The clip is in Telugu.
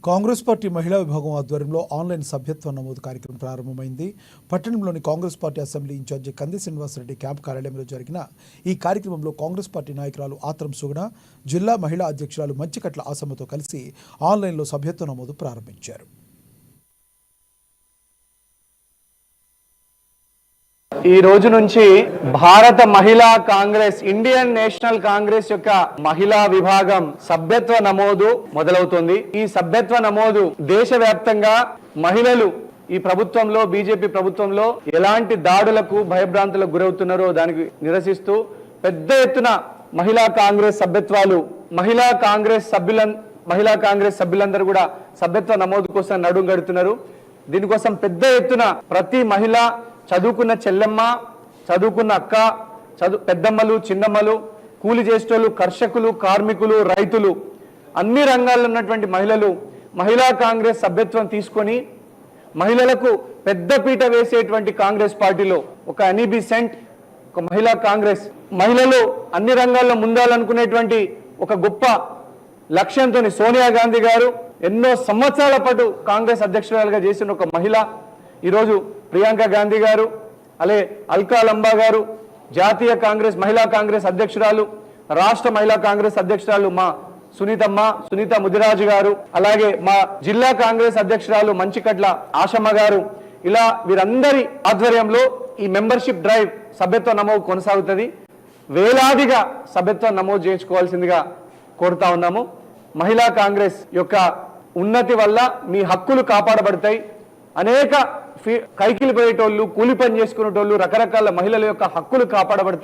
కాంగ్రెస్ పార్టీ మహిళా విభాగం ఆధ్వర్యంలో ఆన్లైన్ సభ్యత్వ నమోదు కార్యక్రమం ప్రారంభమైంది. పట్టణంలోని కాంగ్రెస్ పార్టీ అసెంబ్లీ ఇన్ఛార్జి కంది శ్రీనివాసరెడ్డి క్యాంప్ కార్యాలయంలో జరిగిన ఈ కార్యక్రమంలో కాంగ్రెస్ పార్టీ నాయకురాలు ఆత్రం సుగుణ, జిల్లా మహిళా అధ్యక్షురాలు మంచికట్ల ఆసమ్మతో కలిసి ఆన్లైన్లో సభ్యత్వ నమోదు ప్రారంభించారు. ఈ రోజు నుంచి భారత మహిళా కాంగ్రెస్, ఇండియన్ నేషనల్ కాంగ్రెస్ యొక్క మహిళా విభాగం సభ్యత్వ నమోదు మొదలవుతుంది. ఈ సభ్యత్వ నమోదు దేశవ్యాప్తంగా మహిళలు ఈ ప్రభుత్వంలో, బీజేపీ ప్రభుత్వంలో ఎలాంటి దాడులకు, భయభ్రాంతులకు గురవుతున్నారో దానికి నిరసిస్తూ పెద్ద ఎత్తున మహిళా కాంగ్రెస్ సభ్యత్వాలు, మహిళా కాంగ్రెస్ సభ్యులందరూ కూడా సభ్యత్వ నమోదు కోసం నడుం గడుతున్నారు. దీనికోసం పెద్ద ఎత్తున ప్రతి మహిళ, చదువుకున్న చెల్లెమ్మ, చదువుకున్న అక్క, పెద్దమ్మలు, చిన్నమ్మలు, కూలి చేసేటోళ్ళు, కర్షకులు, కార్మికులు, రైతులు, అన్ని రంగాల్లో ఉన్నటువంటి మహిళలు మహిళా కాంగ్రెస్ సభ్యత్వం తీసుకొని మహిళలకు పెద్దపీట వేసేటువంటి కాంగ్రెస్ పార్టీలో ఒక ఎనీబీ సెంట్, ఒక మహిళా కాంగ్రెస్, మహిళలు అన్ని రంగాల్లో ముందాలనుకునేటువంటి ఒక గొప్ప లక్ష్యంతో సోనియా గాంధీ గారు ఎన్నో సంవత్సరాల పాటు కాంగ్రెస్ అధ్యక్షురాలుగా చేసిన ఒక మహిళ ఈరోజు ప్రియాంక గాంధీ గారు, అలాగే అల్కా లంబా గారు, జాతీయ కాంగ్రెస్ మహిళా కాంగ్రెస్ అధ్యక్షురాలు, రాష్ట్ర మహిళా కాంగ్రెస్ అధ్యక్షురాలు మా సునీత ముదిరాజు గారు, అలాగే మా జిల్లా కాంగ్రెస్ అధ్యక్షురాలు మంచికట్ల ఆశమ్మ గారు, ఇలా వీరందరి ఆధ్వర్యంలో ఈ మెంబర్షిప్ డ్రైవ్ సభ్యత్వ నమోదు కొనసాగుతుంది. వేలాదిగా సభ్యత్వం నమోదు చేయించుకోవాల్సిందిగా కోరుతా ఉన్నాము. మహిళా కాంగ్రెస్ యొక్క ఉన్నతి వల్ల మీ హక్కులు కాపాడబడతాయి. అనేక కైకిలి పోయేటోళ్ళు, కూలి పని చేసుకునేటోళ్ళు, రకరకాల మహిళల యొక్క హక్కులు కాపాడబడతాయి.